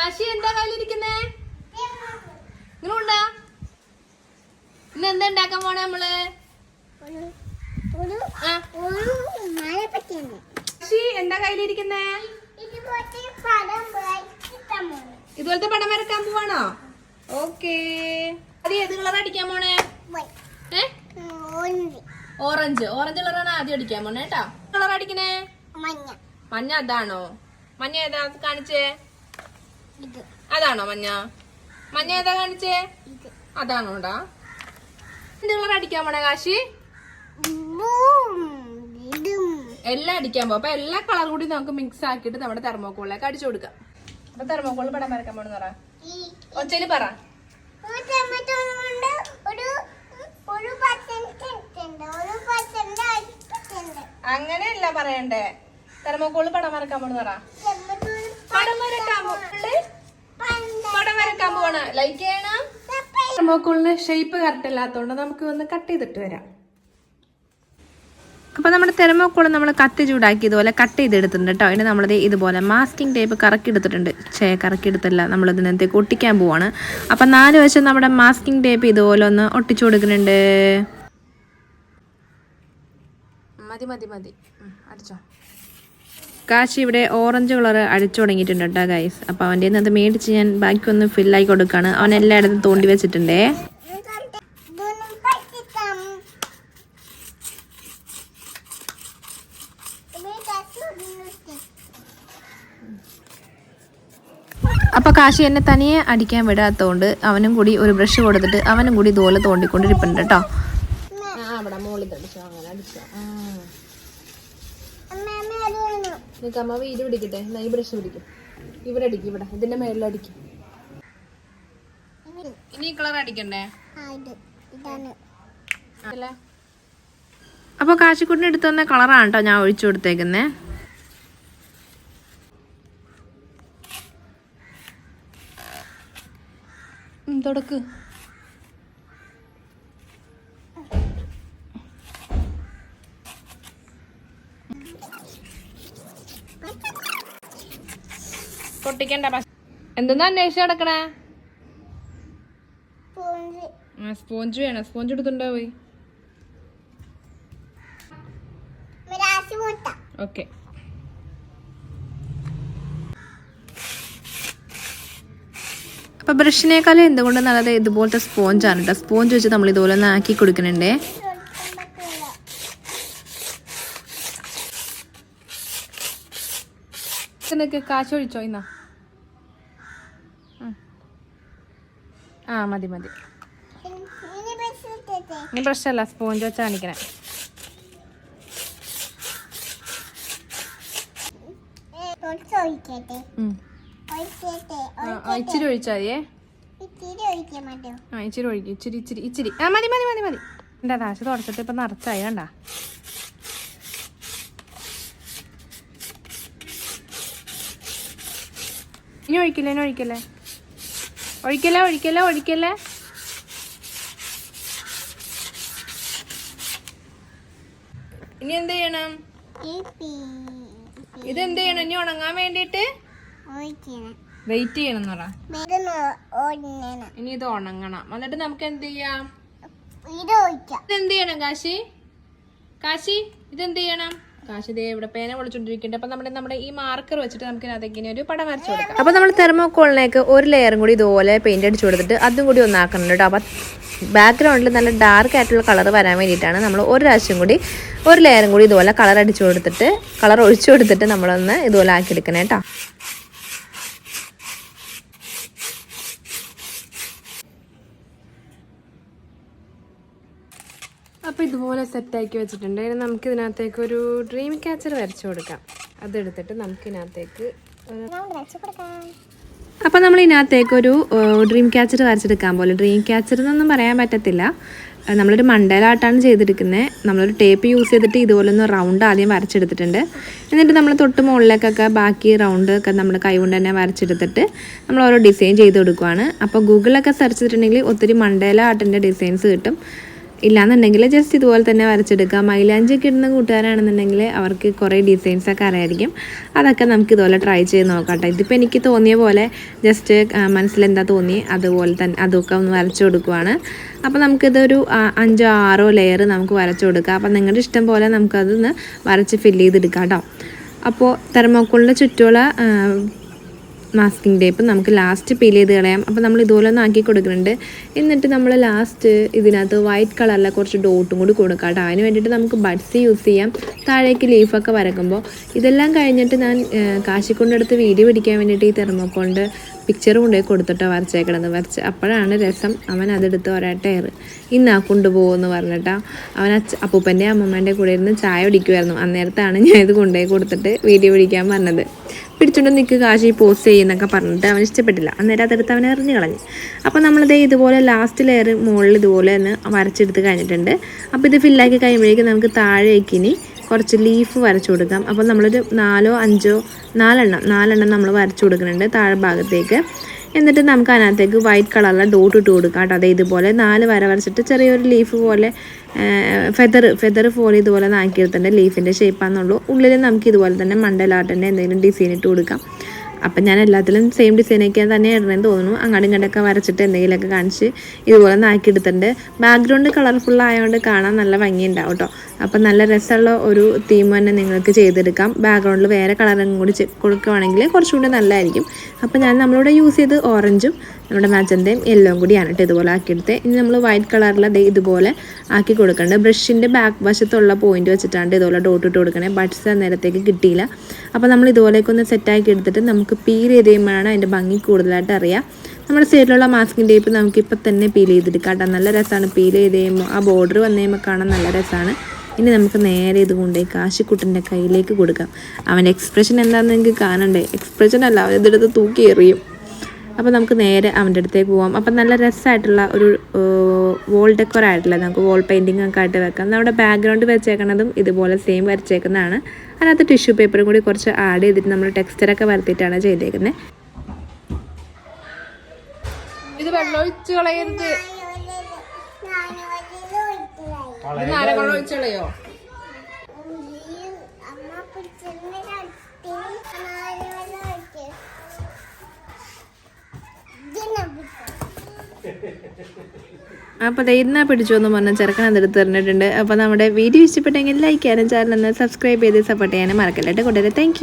കാശി എന്താ കയ്യിലിരിക്കുന്നേ? ഇങ്ങനുണ്ടാ? ഇന്ന് എന്താ ഉണ്ടാക്കാൻ പോണേ നമ്മള്? കാശി എന്താ കയ്യിലിരിക്കുന്നേ? ഇതുപോലത്തെ പടം വരക്കാൻ പോവാണോ? ഓക്കേ. അത് ഏത് കളർ അടിക്കാൻ പോണേ? ഓറഞ്ച്. ഓറഞ്ച് കളറാണ് ആദ്യം അടിക്കാൻ പോണേ കേട്ടോ. കളർ അടിക്കണേ? മഞ്ഞ. അതാണോ മഞ്ഞ? ഏതാ കാണിച്ചേ? അതാണോ മഞ്ഞ? മഞ്ഞ ഏതാ കാണിച്ചേ? അതാണോടാ? എന്ത് കളർ അടിക്കാൻ പോണേ കാശി? എല്ലാം അടിക്കാൻ പോകും. അപ്പൊ എല്ലാ കളർ കൂടി നമുക്ക് മിക്സ് ആക്കിയിട്ട് നമ്മുടെ തെർമോക്കോളിലേക്ക് അടിച്ചു കൊടുക്കാം. അപ്പൊ തെർമോക്കോളിൽ പടം വരക്കാൻ പോണെന്ന് പറ. ഒച്ചയില് പറ. അങ്ങനെയല്ല പറയണ്ടേ. തെർമോക്കോളിൽ പടം വരക്കാൻ പോണെന്ന് പറ. പടം വരക്കാൻ പോണ. ലൈക്ക് ചെയ്യണം. തെർമോക്കോളിന് ഷേപ്പ് കറക്റ്റ് അല്ലാത്തതുകൊണ്ട് നമുക്ക് ഒന്ന് കട്ട് ചെയ്തിട്ട് വരാം. അപ്പോൾ നമ്മുടെ തെർമോക്കോൾ നമ്മൾ കത്തി ചൂടാക്കി ഇതുപോലെ കട്ട് ചെയ്തെടുത്തിട്ടുണ്ട് കേട്ടോ. അതിന് നമ്മളത് ഇതുപോലെ മാസ്കിംഗ് ടേപ്പ് കറക്കി എടുത്തിട്ടുണ്ട്. കറക്കി എടുത്തല്ല, നമ്മളിതിനകത്തേക്ക് ഒട്ടിക്കാൻ പോവാണ്. അപ്പം 4 വശം നമ്മുടെ മാസ്കിംഗ് ടേപ്പ് ഇതുപോലെ ഒന്ന് ഒട്ടിച്ചു കൊടുക്കുന്നുണ്ട്. മതി അടിച്ചോ. കാശി ഇവിടെ ഓറഞ്ച് കളർ അടിച്ചു തുടങ്ങിയിട്ടുണ്ട് കേട്ടോ ഗൈസ്. അപ്പോൾ അവൻ്റെ അത് മേടിച്ച് ഞാൻ ബാക്കി ഒന്ന് ഫില്ലാക്കി കൊടുക്കുകയാണ്. അവൻ എല്ലായിടത്തും തോണ്ടി വെച്ചിട്ടുണ്ടേ. അപ്പോൾ കാശി എന്നെ തനിയെ അടിക്കാൻ വിടാത്തതുകൊണ്ട് അവനും കൂടി ഒരു ബ്രഷ് കൊടുത്തിട്ട് അവനും കൂടി ഇതുപോലെ തോണ്ടിക്കൊണ്ടിരിപ്പുണ്ട് കേട്ടോ. അവിടെ മോളിൽ അടിച്ചോ, അങ്ങനെ അടിച്ചോ. അമ്മ ഇത് പിടിക്കട്ടെ. ഈ ബ്രഷ് പിടിക്കും. ഇവിടെ അടിക്കും. ഇവിടെ ഇതിന്റെ മേളിലടിക്കും. ഇനി ഈ കളർ അടിക്കണ്ടേ? അപ്പോൾ കാശിക്കുട്ടിന് എടുത്തു തന്ന കളറാണ് കേട്ടോ ഞാൻ ഒഴിച്ചു കൊടുത്തേക്കുന്നേ. തുടക്ക്. പൊട്ടിക്കണ്ട. എന്തെന്നാ അന്വേഷിച്ച് കിടക്കണേ? സ്പോഞ്ച് വേണം. സ്പോഞ്ച് എടുത്തുണ്ടോ പോയി? ഓക്കെ. അപ്പോൾ ബ്രഷിനേക്കാളും എന്തുകൊണ്ട് നല്ലത് ഇതുപോലത്തെ സ്പോഞ്ചാണ് കേട്ടോ. സ്പോഞ്ച് വെച്ച് നമ്മൾ ഇതുപോലെ ഒന്ന് ആക്കി കൊടുക്കുന്നുണ്ടേ. കാശ് ഒഴിച്ചോ ഇന്നാ? മതി. ഇനി ബ്രഷല്ല, സ്പോഞ്ച് വെച്ചാ കാണിക്കണേ. ഇച്ചിരി ഒഴിച്ചാ മതിയേ. ഇച്ചിരി ഒഴിക്കും. ഇച്ചിരി. മതി. എൻ്റെ കാശ് തുടച്ചിട്ട് ഇപ്പൊ നിറച്ചായി കണ്ട. ഇനി ഒഴിക്കല്ലേ. ഇനി എന്ത് ചെയ്യണം? ഇതെന്ത് ചെയ്യണം? ഇനി ഉണങ്ങാൻ വേണ്ടിട്ട് വെയിറ്റ് ചെയ്യണം എന്ന് പറ. ഇനി ഇത് ഉണങ്ങണം. എന്നിട്ട് നമുക്ക് എന്ത് ചെയ്യാം? ഇതെന്ത് ചെയ്യണം കാശി? ഇതെന്ത് ചെയ്യണം? കാശി ദേ ഇവിടെ പേന പൊളിച്ചോണ്ടിരിക്കുന്നുണ്ട്. അപ്പൊ നമ്മുടെ ഈ മാർക്കർ വെച്ചിട്ട് നമുക്ക് അതിലേക്ക് ഇനി ഒരു പടം വരച്ചു കൊടുക്കാം. അപ്പൊ നമ്മൾ തെർമോക്കോളിലേക്ക് ഒരു ലെയറും കൂടി ഇതുപോലെ പെയിന്റ് അടിച്ചു കൊടുത്തിട്ട് അതും കൂടി ഒന്നാക്കണം കേട്ടോ. അപ്പൊ ബാക്ക്ഗ്രൗണ്ടിൽ നല്ല ഡാർക്ക് ആയിട്ടുള്ള കളർ വരാൻ വേണ്ടിയിട്ടാണ് നമ്മൾ ഒരു പ്രാവശ്യം കൂടി ഒരു ലെയറും കൂടി ഇതുപോലെ കളർ ഒഴിച്ചു കൊടുത്തിട്ട് നമ്മളൊന്ന് ഇതുപോലെ ആക്കിയെടുക്കണം കേട്ടോ. അപ്പോൾ ഇതുപോലെ സെറ്റാക്കി വെച്ചിട്ടുണ്ട്. ഇനി നമുക്ക് ഇതിനകത്തേക്ക് ഒരു ഡ്രീം ക്യാച്ചർ വരച്ചു കൊടുക്കാം. അതെടുത്തിട്ട് നമുക്ക് ഇതിനകത്തേക്ക് അപ്പോൾ നമ്മൾ ഇതിനകത്തേക്ക് ഒരു ഡ്രീം ക്യാച്ചർ വരച്ചെടുക്കാൻ പോലെ. ഡ്രീം ക്യാച്ചർ എന്നൊന്നും പറയാൻ പറ്റത്തില്ല. നമ്മളൊരു മണ്ടേലാട്ടാണ് ചെയ്തെടുക്കുന്നത്. നമ്മളൊരു ടേപ്പ് യൂസ് ചെയ്തിട്ട് ഇതുപോലെ ഒന്ന് റൗണ്ട് ആദ്യം വരച്ചെടുത്തിട്ടുണ്ട്. എന്നിട്ട് നമ്മൾ തൊട്ട് മുകളിലേക്കൊക്കെ ബാക്കി റൗണ്ട് ഒക്കെ നമ്മുടെ കൈ കൊണ്ട് തന്നെ വരച്ചെടുത്തിട്ട് നമ്മൾ ഓരോ ഡിസൈൻ ചെയ്ത് കൊടുക്കുവാണ്. അപ്പോൾ ഗൂഗിളിലൊക്കെ സെർച്ച് ചെയ്തിട്ടുണ്ടെങ്കിൽ ഒത്തിരി മണ്ടേല ആർട്ടിൻ്റെ ഡിസൈൻസ് കിട്ടും. ഇല്ലാന്നുണ്ടെങ്കിൽ ജസ്റ്റ് ഇതുപോലെ തന്നെ വരച്ചെടുക്കുക. മൈലാഞ്ചിയൊക്കെ ഇടുന്ന കൂട്ടുകാരാണെന്നുണ്ടെങ്കിൽ അവർക്ക് കുറേ ഡിസൈൻസൊക്കെ അറിയായിരിക്കും. അതൊക്കെ നമുക്ക് ഇതുപോലെ ട്രൈ ചെയ്ത് നോക്കാം കേട്ടോ. ഇതിപ്പോൾ എനിക്ക് തോന്നിയ പോലെ ജസ്റ്റ് മനസ്സിലെന്താ തോന്നി അതുപോലെ തന്നെ അതൊക്കെ ഒന്ന് വരച്ചു കൊടുക്കുവാണ്. അപ്പോൾ നമുക്കിതൊരു 5-6 ലെയർ നമുക്ക് വരച്ചു കൊടുക്കാം. അപ്പോൾ നിങ്ങളുടെ ഇഷ്ടം പോലെ നമുക്കതൊന്ന് വരച്ച് ഫില്ല് ചെയ്തെടുക്കാം കേട്ടോ. അപ്പോൾ തെർമോക്കോളിൻ്റെ ചുറ്റുമുള്ള മാസ്കിംഗ് ടേപ്പ് നമുക്ക് ലാസ്റ്റ് പീൽ ചെയ്ത് കളയാം. അപ്പോൾ നമ്മൾ ഇതുപോലെ ഒന്ന് ആക്കി കൊടുക്കുന്നുണ്ട്. എന്നിട്ട് നമ്മൾ ലാസ്റ്റ് ഇതിനകത്ത് വൈറ്റ് കളറിലെ കുറച്ച് ഡോട്ടും കൂടി കൊടുക്കാം കേട്ടോ. അതിന് വേണ്ടിയിട്ട് നമുക്ക് ബഡ്സ് യൂസ് ചെയ്യാം താഴേക്ക് ലീഫൊക്കെ വരക്കുമ്പോൾ. ഇതെല്ലാം കഴിഞ്ഞിട്ട് ഞാൻ കാശിക്കൊണ്ടെടുത്ത് വീഡിയോ പിടിക്കാൻ വേണ്ടിയിട്ട് ഈ തെർമോക്കോളിൻ്റെ പിക്ചർ കൊണ്ടുപോയി കൊടുത്തിട്ടോ വരച്ച് അപ്പോഴാണ് രസം. അവൻ അതെടുത്ത് ഒരേട്ടയർ ഇന്നാ കൊണ്ടുപോകുമെന്ന് പറഞ്ഞിട്ടാ അവൻ അപ്പൂപ്പൻ്റെ അമ്മമ്മേൻ്റെ കൂടെ ഇരുന്ന് ചായ പിടിക്കുമായിരുന്നു. അന്നേരത്താണ് ഞാൻ ഇത് കൊണ്ടുപോയി കൊടുത്തിട്ട് വീഡിയോ പിടിക്കാൻ പറഞ്ഞത്. പിടിച്ചുകൊണ്ട് നിൽക്കുക കാശി പോസ്റ്റ് ചെയ്യുന്നൊക്കെ പറഞ്ഞിട്ട് അവന് ഇഷ്ടപ്പെട്ടില്ല. അന്നേരം അതെടുത്ത് അവനെ എറിഞ്ഞ് കളഞ്ഞു. അപ്പോൾ നമ്മളിത് ഇതുപോലെ ലാസ്റ്റ് ലെയർ മുകളിൽ ഇതുപോലെ ഒന്ന് വരച്ചെടുത്ത് കഴിഞ്ഞിട്ടുണ്ട്. അപ്പോൾ ഇത് ഫില്ലാക്കി കഴിയുമ്പോഴേക്കും നമുക്ക് താഴേക്ക് ഇനി കുറച്ച് ലീഫ് വരച്ചു കൊടുക്കാം. അപ്പോൾ നമ്മളൊരു 4 നമ്മൾ വരച്ചു കൊടുക്കുന്നുണ്ട് താഴെ ഭാഗത്തേക്ക്. എന്നിട്ട് നമുക്ക് അതിനകത്തേക്ക് വൈറ്റ് കളറിലെ ഡോട്ട് ഇട്ട് കൊടുക്കാം കേട്ടോ. അത് ഇതുപോലെ 4 വര വരച്ചിട്ട് ചെറിയൊരു ലീഫ് പോലെ ഫെദർ പോലെ ഇതുപോലെ നാക്കിയെടുത്തിട്ടുണ്ട്. ലീഫിൻ്റെ ഷേപ്പാണെന്നുള്ളൂ. ഉള്ളിൽ നമുക്ക് ഇതുപോലെ തന്നെ മണ്ടലാർട്ടിൻ്റെ എന്തെങ്കിലും ഡിസൈൻ ഇട്ട് കൊടുക്കാം. അപ്പം ഞാൻ എല്ലാത്തിലും സെയിം ഡിസൈനൊക്കെ തന്നെ ഇടണമെന്ന് തോന്നുന്നു. അങ്ങോട്ടും ഇങ്ങോട്ടൊക്കെ വരച്ചിട്ട് എന്തെങ്കിലുമൊക്കെ കാണിച്ച് ഇതുപോലെ നാക്കിയെടുത്തിട്ടുണ്ട്. ബാക്ക്ഗ്രൗണ്ട് കളർഫുൾ ആയതുകൊണ്ട് കാണാൻ നല്ല ഭംഗിയുണ്ടാവും കേട്ടോ. അപ്പം നല്ല രസമുള്ള ഒരു തീം തന്നെ നിങ്ങൾക്ക് ചെയ്തെടുക്കാം. ബാക്ക്ഗ്രൗണ്ടിൽ വേറെ കളറും കൂടി കൊടുക്കുകയാണെങ്കിൽ കുറച്ചുകൂടി നല്ലതായിരിക്കും. അപ്പം നമ്മളിവിടെ യൂസ് ചെയ്ത് ഓറഞ്ചും നമ്മുടെ മജന്തയും യെല്ലോയും കൂടിയാണ് കേട്ടോ ഇതുപോലെ ആക്കിയെടുത്ത്. ഇനി നമ്മൾ വൈറ്റ് കളറിൽ ഇതുപോലെ ആക്കി കൊടുക്കേണ്ടത്. ബ്രഷിൻ്റെ ബാക്ക് വശത്തുള്ള പോയിന്റ് വെച്ചിട്ടാണ് ഇതുപോലെ ഡോട്ട് ഇട്ട് കൊടുക്കണേ. ബഡ്സ് നേരത്തേക്ക് കിട്ടിയില്ല. അപ്പോൾ നമ്മൾ ഇതുപോലെയൊക്കെ ഒന്ന് സെറ്റാക്കി എടുത്തിട്ട് നമുക്ക് പീൽ ചെയ്ത് കഴിയുമ്പോഴാണ് അതിൻ്റെ ഭംഗി കൂടുതലായിട്ട് അറിയാം. നമ്മുടെ സൈഡിലുള്ള മാസ്കിംഗ് ടേപ്പ് നമുക്കിപ്പോൾ തന്നെ പീൽ ചെയ്തെടുക്കാം കേട്ടോ. നല്ല രസമാണ് പീൽ ചെയ്ത് കഴിയുമ്പോൾ. ആ ബോർഡർ വന്നു കഴിയുമ്പോൾ കാണാൻ നല്ല രസമാണ്. ഇനി നമുക്ക് നേരെ ഇത് കൊണ്ടുപോയി കാശിക്കുട്ടൻ്റെ കയ്യിലേക്ക് കൊടുക്കാം. അവൻ്റെ എക്സ്പ്രഷൻ എന്താണെന്ന് എനിക്ക് കാണണ്ടേ. എക്സ്പ്രഷൻ അല്ല, അവൻ ഇതെടുത്ത് തൂക്കി എറിയും. അപ്പോൾ നമുക്ക് നേരെ അവൻ്റെ അടുത്തേക്ക് പോകാം. അപ്പം നല്ല രസമായിട്ടുള്ള ഒരു വോൾ ഡെക്കോർ ആയിട്ടുള്ള നമുക്ക് വോൾ പെയിൻറ്റിംഗ് ഒക്കെ ആയിട്ട് വെക്കാം. നമ്മുടെ ബാക്ക്ഗ്രൗണ്ട് വെച്ചേക്കുന്നതും ഇതുപോലെ സെയിം വരച്ചേക്കുന്നതാണ്. അതിനകത്ത് ടിഷ്യൂ പേപ്പറും കൂടി കുറച്ച് ആഡ് ചെയ്തിട്ട് നമ്മൾ ടെക്സ്ചറൊക്കെ വരുത്തിയിട്ടാണ് ചെയ്തേക്കുന്നത്. ഇത് വെള്ളം ഒഴിച്ച് കളയരുത്. ഒഴിച്ച് കളയോ? അപ്പോൾ ഇന്നാ പിടിച്ചു എന്ന് പറഞ്ഞാൽ ചെറുക്കൻ അതെടുത്ത് തന്നിട്ടുണ്ട്. അപ്പോൾ നമ്മുടെ വീഡിയോ ഇഷ്ടപ്പെട്ടെങ്കിൽ ലൈക്ക് ചെയ്യാനും ചാനൽ ഒന്ന് സബ്സ്ക്രൈബ് ചെയ്ത് സപ്പോർട്ട് ചെയ്യാനും മറക്കല്ലേട്ട്. കൂട്ടുകാരെ താങ്ക് യു.